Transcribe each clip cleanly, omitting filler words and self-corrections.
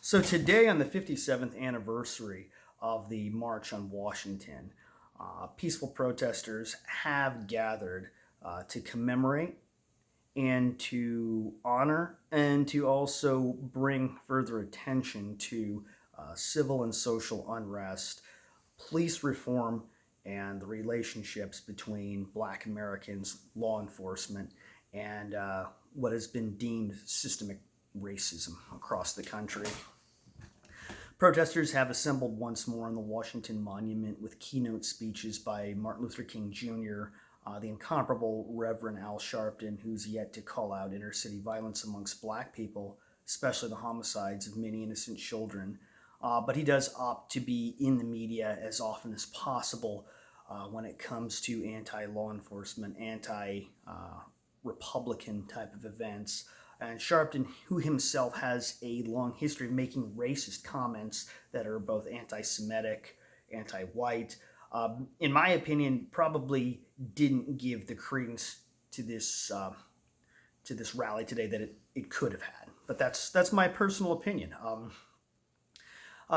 So today, on the 57th anniversary of the March on Washington, peaceful protesters have gathered to commemorate and to honor and to also bring further attention to civil and social unrest, police reform, and the relationships between Black Americans, law enforcement, and what has been deemed systemic racism across the country. Protesters have assembled once more on the Washington Monument with keynote speeches by Martin Luther King Jr., the incomparable Reverend Al Sharpton, who's yet to call out inner city violence amongst Black people, especially the homicides of many innocent children. But he does opt to be in the media as often as possible when it comes to anti-law enforcement, anti-Republican type of events. And Sharpton, who himself has a long history of making racist comments that are both anti-Semitic, anti-white, in my opinion, probably didn't give the credence to this rally today that it could have had. But that's my personal opinion.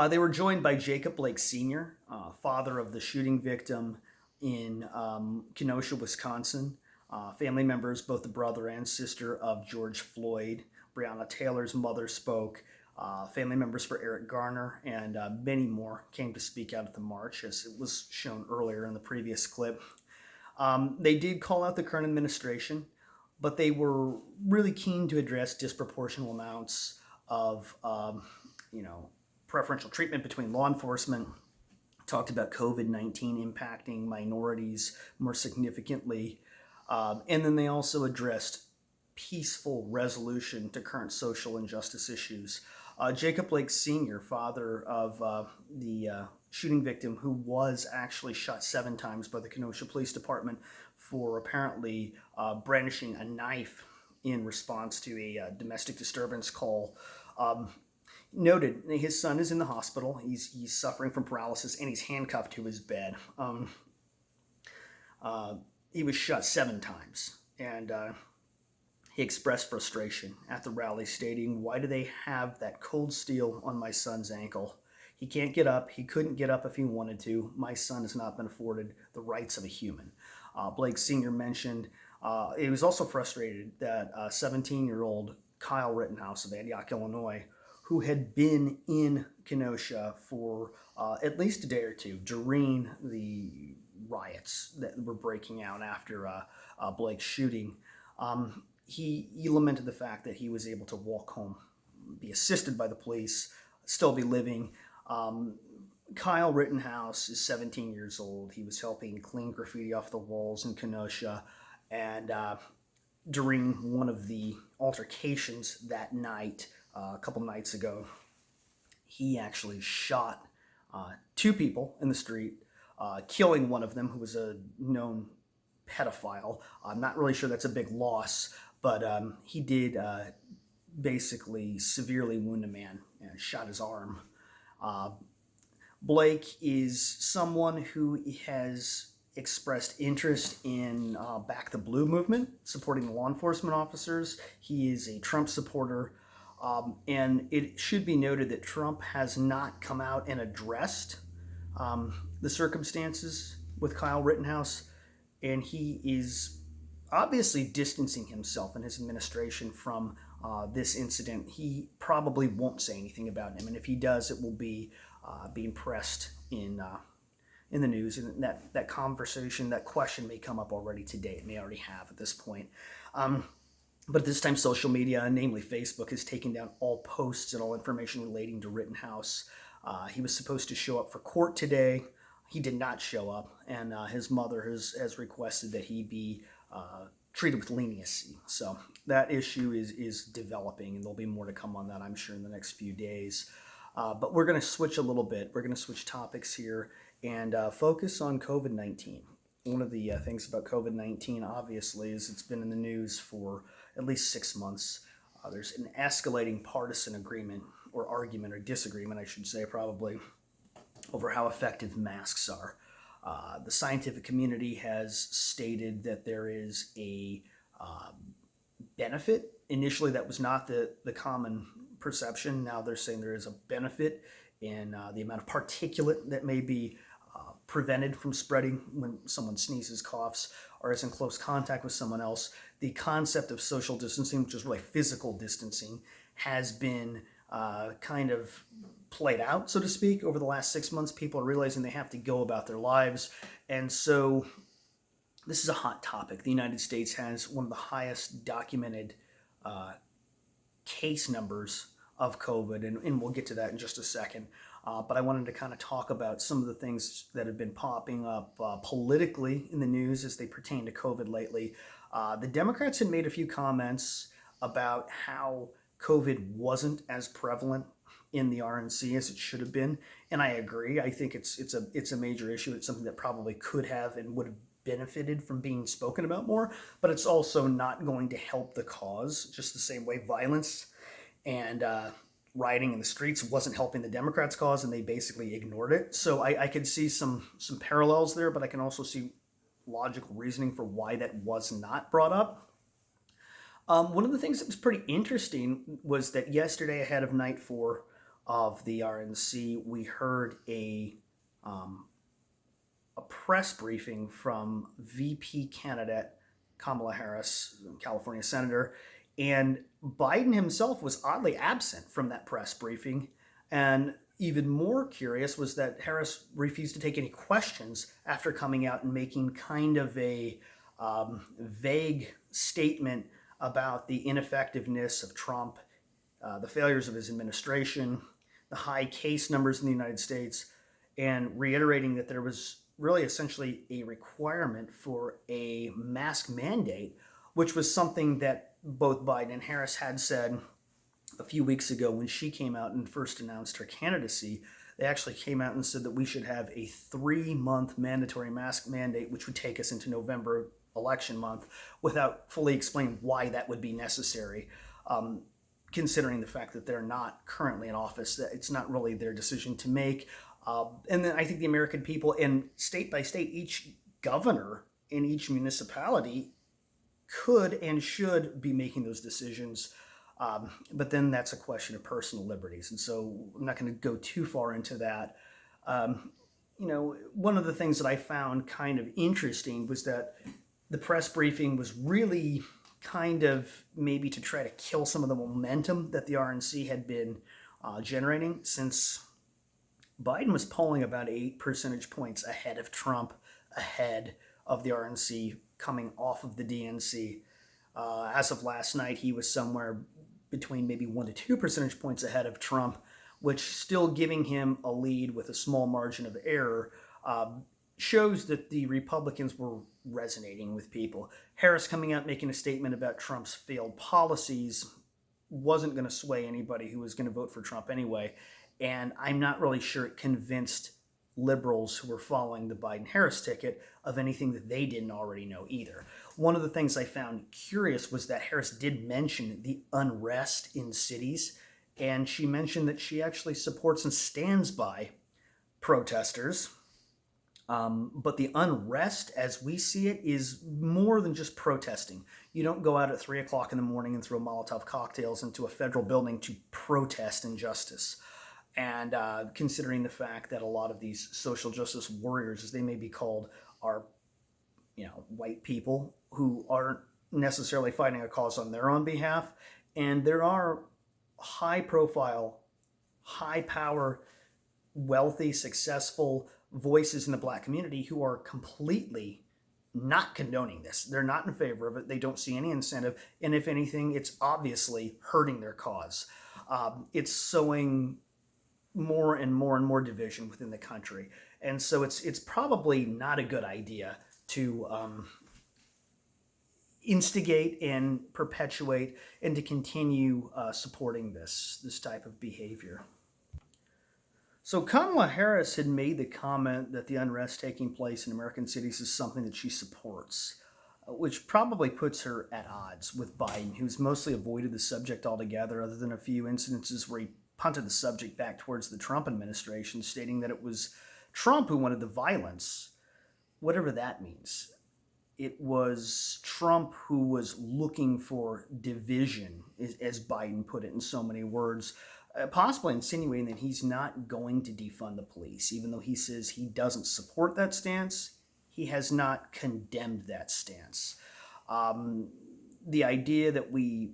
They were joined by Jacob Blake Sr., father of the shooting victim in Kenosha, Wisconsin. Family members, both the brother and sister of George Floyd. Breonna Taylor's mother spoke. Family members for Eric Garner and many more came to speak out at the march, as it was shown earlier in the previous clip. They did call out the current administration, but they were really keen to address disproportionate amounts of, preferential treatment between law enforcement. Talked about COVID-19 impacting minorities more significantly. And then they also addressed peaceful resolution to current social injustice issues. Jacob Blake Sr., father of the shooting victim, who was actually shot 7 times by the Kenosha Police Department for apparently brandishing a knife in response to a domestic disturbance call, noted his son is in the hospital. He's suffering from paralysis and he's handcuffed to his bed. He was shot 7 times, and he expressed frustration at the rally, stating, "Why do they have that cold steel on my son's ankle? He can't get up. He couldn't get up if he wanted to. My son has not been afforded the rights of a human." Blake Sr. mentioned he was also frustrated that 17-year-old Kyle Rittenhouse of Antioch, Illinois, who had been in Kenosha for at least a day or two during the riots that were breaking out after Blake's shooting. He lamented the fact that he was able to walk home, be assisted by the police, still be living. Kyle Rittenhouse is 17 years old. He was helping clean graffiti off the walls in Kenosha, and during one of the altercations that night, a couple nights ago, he actually shot 2 people in the street, killing one of them, who was a known pedophile. I'm not really sure that's a big loss, but he did basically severely wound a man and shot his arm. Blake is someone who has expressed interest in Back the Blue movement, supporting law enforcement officers. He is a Trump supporter. And it should be noted that Trump has not come out and addressed the circumstances with Kyle Rittenhouse, and he is obviously distancing himself and his administration from this incident. He probably won't say anything about him, and if he does, it will be being pressed in the news, and that conversation, that question may come up already today. It may already have at this point. But at this time, social media, namely Facebook, has taken down all posts and all information relating to Rittenhouse. He was supposed to show up for court today. He did not show up, and his mother has requested that he be treated with leniency. So that issue is developing, and there'll be more to come on that, I'm sure, in the next few days. But we're going to switch a little bit. We're going to switch topics here and focus on COVID-19. One of the things about COVID-19, obviously, is it's been in the news for at least 6 months. There's an escalating partisan agreement or argument or disagreement, I should say, probably, over how effective masks are. The scientific community has stated that there is a benefit. Initially, that was not the common perception. Now they're saying there is a benefit in the amount of particulate that may be prevented from spreading when someone sneezes, coughs, or is in close contact with someone else. The concept of social distancing, which is really physical distancing, has been kind of played out, so to speak, over the last 6 months. People are realizing they have to go about their lives. And so this is a hot topic. The United States has one of the highest documented case numbers of COVID, and we'll get to that in just a second. But I wanted to kind of talk about some of the things that have been popping up politically in the news as they pertain to COVID lately. The Democrats had made a few comments about how COVID wasn't as prevalent in the RNC as it should have been, and I agree. I think it's a major issue. It's something that probably could have and would have benefited from being spoken about more, but it's also not going to help the cause, just the same way violence and rioting in the streets wasn't helping the Democrats' cause, and they basically ignored it. So I could see some parallels there, but I can also see logical reasoning for why that was not brought up. One of the things that was pretty interesting was that yesterday, ahead of night 4 of the RNC, we heard a press briefing from VP candidate Kamala Harris, California senator, and Biden himself was oddly absent from that press briefing. And even more curious was that Harris refused to take any questions after coming out and making kind of a vague statement about the ineffectiveness of Trump, the failures of his administration, the high case numbers in the United States, and reiterating that there was really essentially a requirement for a mask mandate, which was something that both Biden and Harris had said a few weeks ago when she came out and first announced her candidacy. They actually came out and said that we should have a 3-month mandatory mask mandate, which would take us into November election month, without fully explaining why that would be necessary, considering the fact that they're not currently in office. That it's not really their decision to make. And then I think the American people, and state by state, each governor in each municipality could and should be making those decisions. But then that's a question of personal liberties. And so I'm not going to go too far into that. One of the things that I found kind of interesting was that the press briefing was really kind of maybe to try to kill some of the momentum that the RNC had been generating, since Biden was polling about 8 percentage points ahead of Trump, ahead of the RNC coming off of the DNC. As of last night, he was somewhere between maybe 1 to 2 percentage points ahead of Trump, which, still giving him a lead with a small margin of error, shows that the Republicans were resonating with people. Harris coming out making a statement about Trump's failed policies wasn't going to sway anybody who was going to vote for Trump anyway, and I'm not really sure it convinced liberals who were following the Biden-Harris ticket of anything that they didn't already know either. One of the things I found curious was that Harris did mention the unrest in cities, and she mentioned that she actually supports and stands by protesters. But the unrest, as we see it, is more than just protesting. You don't go out at 3 o'clock in the morning and throw Molotov cocktails into a federal building to protest injustice. And considering the fact that a lot of these social justice warriors, as they may be called, are, white people who aren't necessarily fighting a cause on their own behalf. And there are high-profile, high-power, wealthy, successful voices in the Black community who are completely not condoning this. They're not in favor of it. They don't see any incentive. And if anything, it's obviously hurting their cause. It's sowing more and more and more division within the country. And so it's probably not a good idea to instigate and perpetuate and to continue supporting this type of behavior. So Kamala Harris had made the comment that the unrest taking place in American cities is something that she supports, which probably puts her at odds with Biden, who's mostly avoided the subject altogether, other than a few incidences where he punted the subject back towards the Trump administration, stating that it was Trump who wanted the violence, whatever that means. it was Trump who was looking for division, as Biden put it in so many words, possibly insinuating that he's not going to defund the police, even though he says he doesn't support that stance. He has not condemned that stance. The idea that we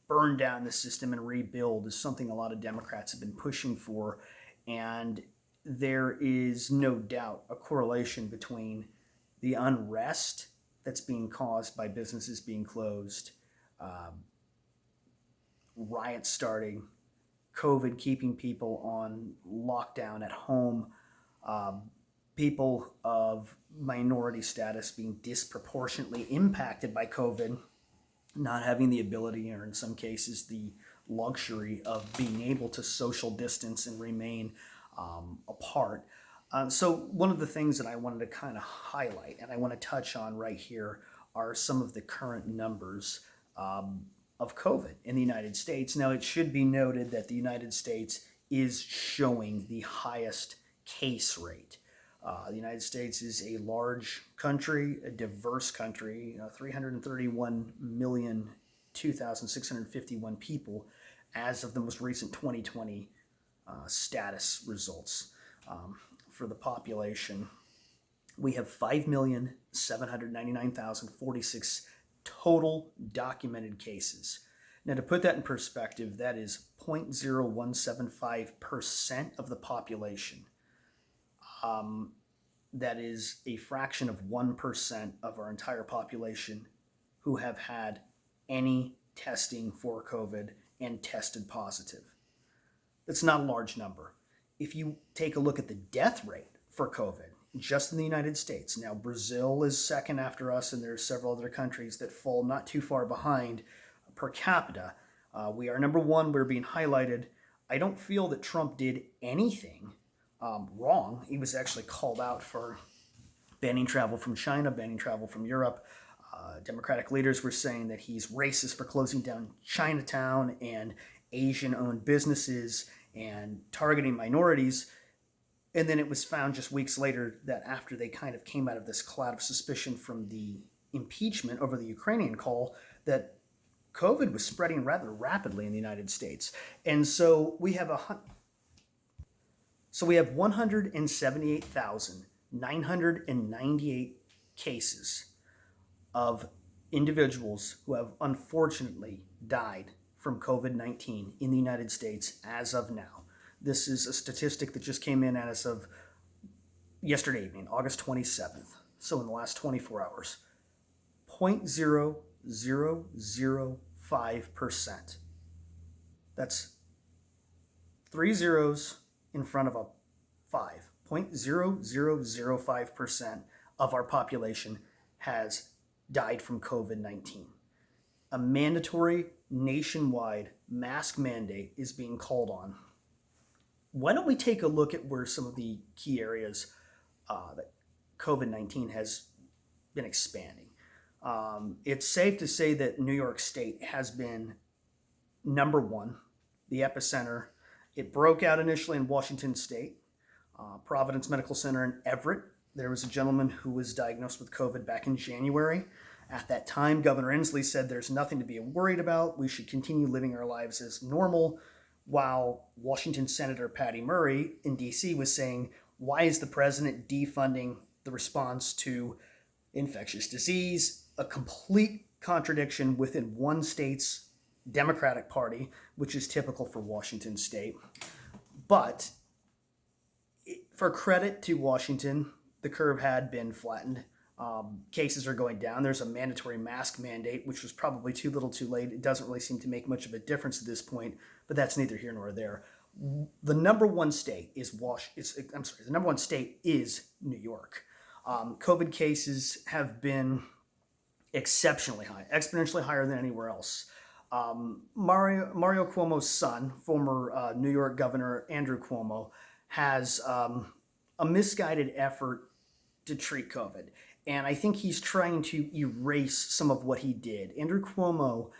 burn down the system and rebuild is something a lot of Democrats have been pushing for, and there is no doubt a correlation between the unrest that's being caused by businesses being closed, riots starting, COVID keeping people on lockdown at home, people of minority status being disproportionately impacted by COVID, not having the ability, or in some cases the luxury, of being able to social distance and remain apart. So one of the things that I wanted to kind of highlight, and I want to touch on right here, are some of the current numbers of COVID in the United States. Now, it should be noted that the United States is showing the highest case rate. The United States is a large country, a diverse country, 331,002,651 people as of the most recent 2020 status results. For the population, we have 5,799,046 total documented cases. Now, to put that in perspective, that is 0.0175% of the population. That is a fraction of 1% of our entire population who have had any testing for COVID and tested positive. That's not a large number. If you take a look at the death rate for COVID, just in the United States, now Brazil is second after us, and there are several other countries that fall not too far behind per capita. We are number one. We're being highlighted. I don't feel that Trump did anything wrong. He was actually called out for banning travel from China, banning travel from Europe. Democratic leaders were saying that he's racist for closing down Chinatown and Asian-owned businesses and targeting minorities. And then it was found just weeks later that after they kind of came out of this cloud of suspicion from the impeachment over the Ukrainian call, that COVID was spreading rather rapidly in the United States. And so we have 178,998 cases of individuals who have unfortunately died from COVID-19 in the United States as of now. This is a statistic that just came in as of yesterday evening, August 27th. So in the last 24 hours, 0.0005%. That's 3 zeros in front of a 5. 0.0005% of our population has died from COVID-19. A mandatory nationwide mask mandate is being called on. Why don't we take a look at where some of the key areas that COVID-19 has been expanding? It's safe to say that New York State has been number one, the epicenter. It broke out initially in Washington State, Providence Medical Center in Everett. There was a gentleman who was diagnosed with COVID back in January. At that time, Governor Inslee said there's nothing to be worried about. We should continue living our lives as normal, while Washington Senator Patty Murray in D.C. was saying, why is the president defunding the response to infectious disease? A complete contradiction within one state's Democratic Party, which is typical for Washington State. But for credit to Washington, the curve had been flattened. Cases are going down. There's a mandatory mask mandate, which was probably too little too late. It doesn't really seem to make much of a difference at this point, but that's neither here nor there. The number one state is the number one state is New York. COVID cases have been exceptionally high, exponentially higher than anywhere else. Mario Cuomo's son, former New York Governor Andrew Cuomo, has a misguided effort to treat COVID. And I think he's trying to erase some of what he did. Andrew Cuomo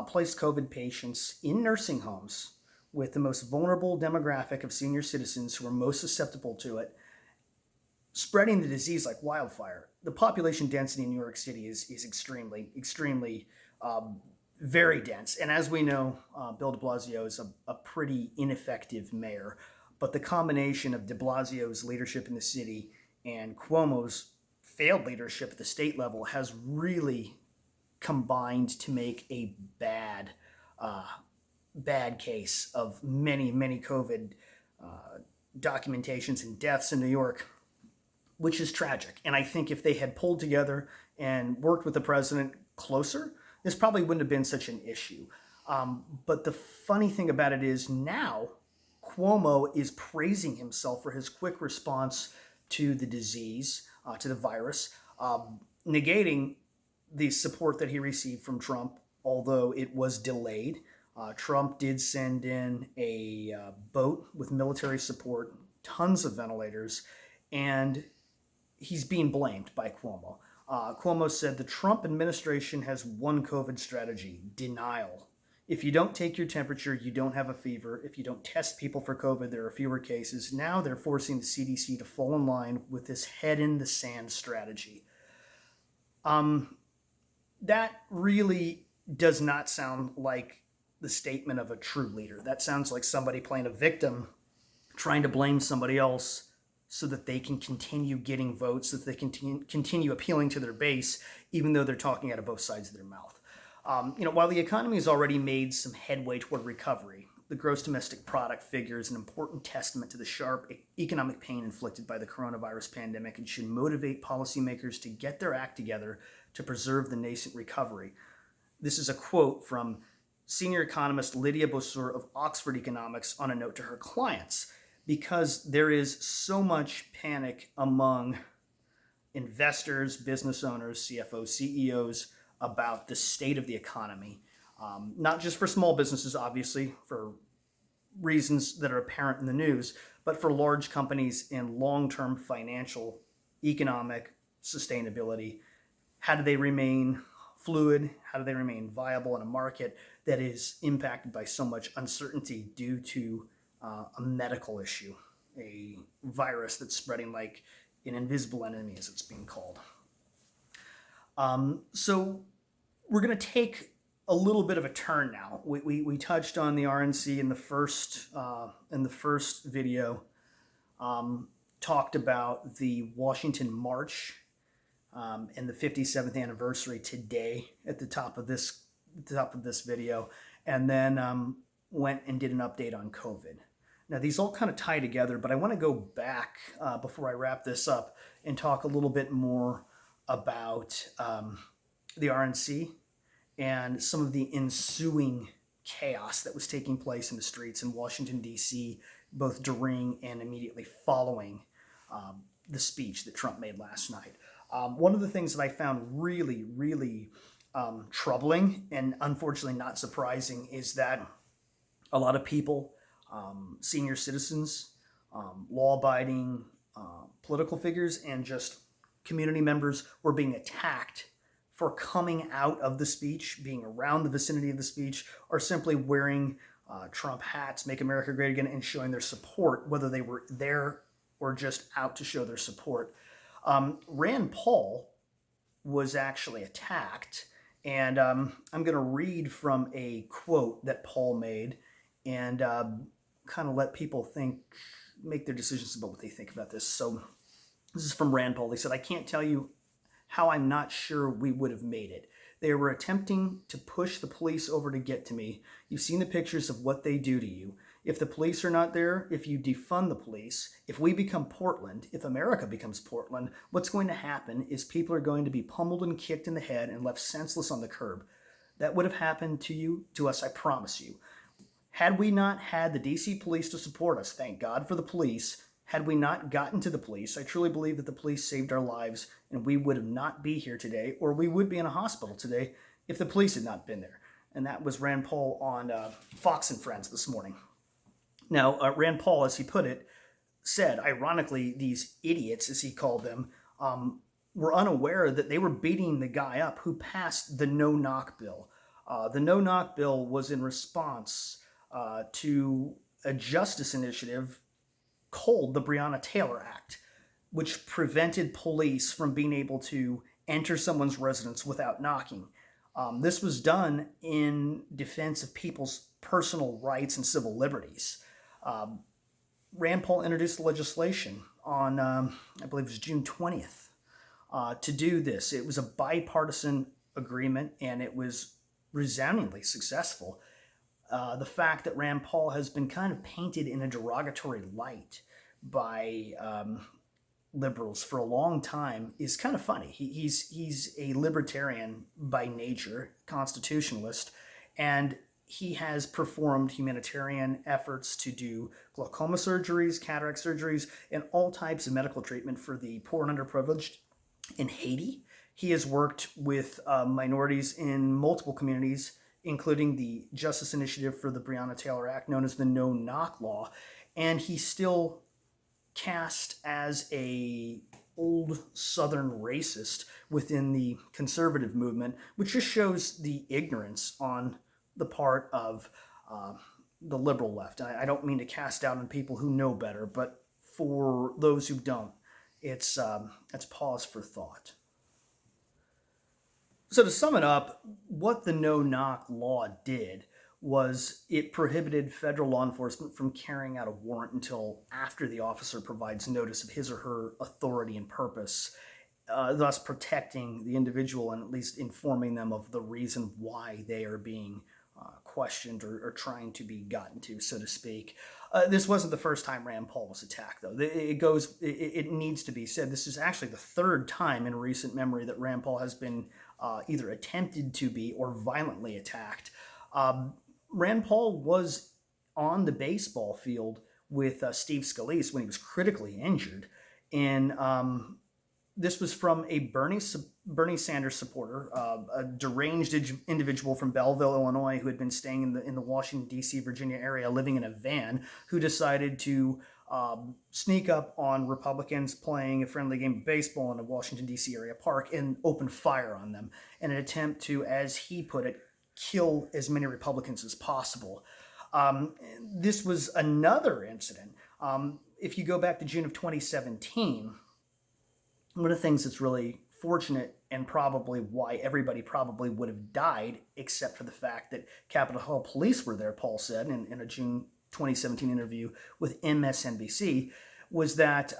placed COVID patients in nursing homes with the most vulnerable demographic of senior citizens who are most susceptible to it, spreading the disease like wildfire. The population density in New York City is extremely very dense. And as we know, Bill de Blasio is a pretty ineffective mayor. But the combination of de Blasio's leadership in the city and Cuomo's failed leadership at the state level has really combined to make a uh, bad case of many COVID documentations and deaths in New York, which is tragic. And I think if they had pulled together and worked with the president closer, this probably wouldn't have been such an issue. But the funny thing about it is now Cuomo is praising himself for his quick response to the disease, to the virus, negating the support that he received from Trump, although it was delayed. Trump did send in a boat with military support, tons of ventilators, and he's being blamed by Cuomo. Cuomo said the Trump administration has one COVID strategy: denial. If you don't take your temperature, you don't have a fever. If you don't test people for COVID, there are fewer cases. Now they're forcing the CDC to fall in line with this head in the sand strategy. That really does not sound like the statement of a true leader. That sounds like somebody playing a victim, trying to blame somebody else so that they can continue getting votes, so that they can continue appealing to their base, even though they're talking out of both sides of their mouth. While the economy has already made some headway toward recovery, the gross domestic product figure is an important testament to the sharp economic pain inflicted by the coronavirus pandemic and should motivate policymakers to get their act together to preserve the nascent recovery. This is a quote from senior economist Lydia Bossour of Oxford Economics on a note to her clients, because there is so much panic among investors, business owners, CFOs, CEOs about the state of the economy. Not just for small businesses, obviously, for reasons that are apparent in the news, but for large companies in long-term financial, economic sustainability. How do they remain fluid? How do they remain viable in a market that is impacted by so much uncertainty due to a medical issue, a virus that's spreading like an invisible enemy, as it's being called? So we're going to take a little bit of a turn now. We touched on the RNC in the first video, talked about the Washington March and the 57th anniversary today at the top of this video, and then went and did an update on COVID. Now these all kind of tie together, but I want to go back before I wrap this up and talk a little bit more about the RNC and some of the ensuing chaos that was taking place in the streets in Washington, D.C., both during and immediately following the speech that Trump made last night. One of the things that I found really troubling and unfortunately not surprising is that a lot of people, senior citizens, law-abiding political figures, and just community members were being attacked for coming out of the speech, being around the vicinity of the speech, or simply wearing Trump hats, Make America Great Again, and showing their support, whether they were there or just out to show their support. Rand Paul was actually attacked, and I'm going to read from a quote that Paul made and kind of let people make their decisions about what they think about this. So this is from Rand Paul. He said, "I can't tell you how I'm not sure we would have made it. They were attempting to push the police over to get to me. You've seen the pictures of what they do to you. If the police are not there, if you defund the police, if we become Portland, if America becomes Portland, what's going to happen is people are going to be pummeled and kicked in the head and left senseless on the curb. That would have happened to you, to us, I promise you. Had we not had the DC police to support us, thank God for the police, had we not gotten to the police, I truly believe that the police saved our lives and we would have not be here today, or we would be in a hospital today if the police had not been there." And that was Rand Paul on Fox and Friends this morning. Now, Rand Paul, as he put it, said, ironically, these idiots, as he called them, were unaware that they were beating the guy up who passed the no-knock bill. The no-knock bill was in response to a justice initiative called the Breonna Taylor Act. which prevented police from being able to enter someone's residence without knocking. This was done in defense of people's personal rights and civil liberties. Um, Rand Paul introduced legislation on, I believe it was June 20th, to do this. It was a bipartisan agreement and it was resoundingly successful. The fact that Rand Paul has been kind of painted in a derogatory light by liberals for a long time is kind of funny. He's a libertarian by nature, constitutionalist, and he has performed humanitarian efforts to do glaucoma surgeries, cataract surgeries, and all types of medical treatment for the poor and underprivileged in Haiti. He has worked with minorities in multiple communities, including the Justice Initiative for the Breonna Taylor Act, known as the No Knock Law, and he's still cast as a old Southern racist within the conservative movement, which just shows the ignorance on the part of the liberal left. I don't mean to cast doubt on people who know better, but for those who don't, it's pause for thought. So to sum it up, what the no-knock law did was it prohibited federal law enforcement from carrying out a warrant until after the officer provides notice of his or her authority and purpose, thus protecting the individual and at least informing them of the reason why they are being questioned or trying to be gotten to, so to speak. This wasn't the first time Rand Paul was attacked, though. It needs to be said, this is actually the third time in recent memory that Rand Paul has been either attempted to be or violently attacked. Rand Paul was on the baseball field with Steve Scalise when he was critically injured, and this was from a Bernie Sanders supporter, a deranged individual from Belleville, Illinois, who had been staying in the Washington, D.C., Virginia area, living in a van, who decided to sneak up on Republicans playing a friendly game of baseball in a Washington, D.C. area park and open fire on them in an attempt to, as he put it, kill as many Republicans as possible. This was another incident. If you go back to June of 2017, one of the things that's really fortunate and probably why everybody probably would have died, except for the fact that Capitol Hill police were there, Paul said in a June 2017 interview with MSNBC, was that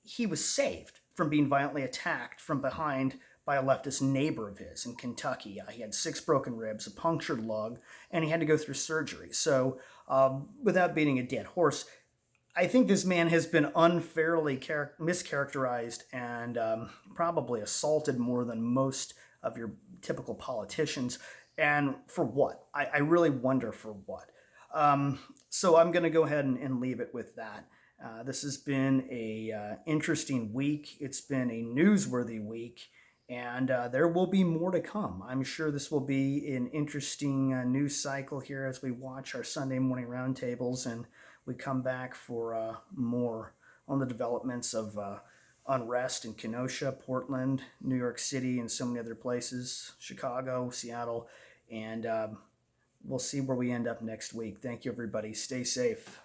he was saved from being violently attacked from behind by a leftist neighbor of his in Kentucky. He had 6 broken ribs, a punctured lung, and he had to go through surgery. So without beating a dead horse, I think this man has been unfairly mischaracterized and probably assaulted more than most of your typical politicians. And for what? I really wonder for what. So I'm going to go ahead and leave it with that. This has been a interesting week. It's been a newsworthy week, and there will be more to come. I'm sure this will be an interesting news cycle here as we watch our Sunday morning roundtables and we come back for more on the developments of unrest in Kenosha, Portland, New York City, and so many other places, Chicago, Seattle, and we'll see where we end up next week. Thank you, everybody. Stay safe.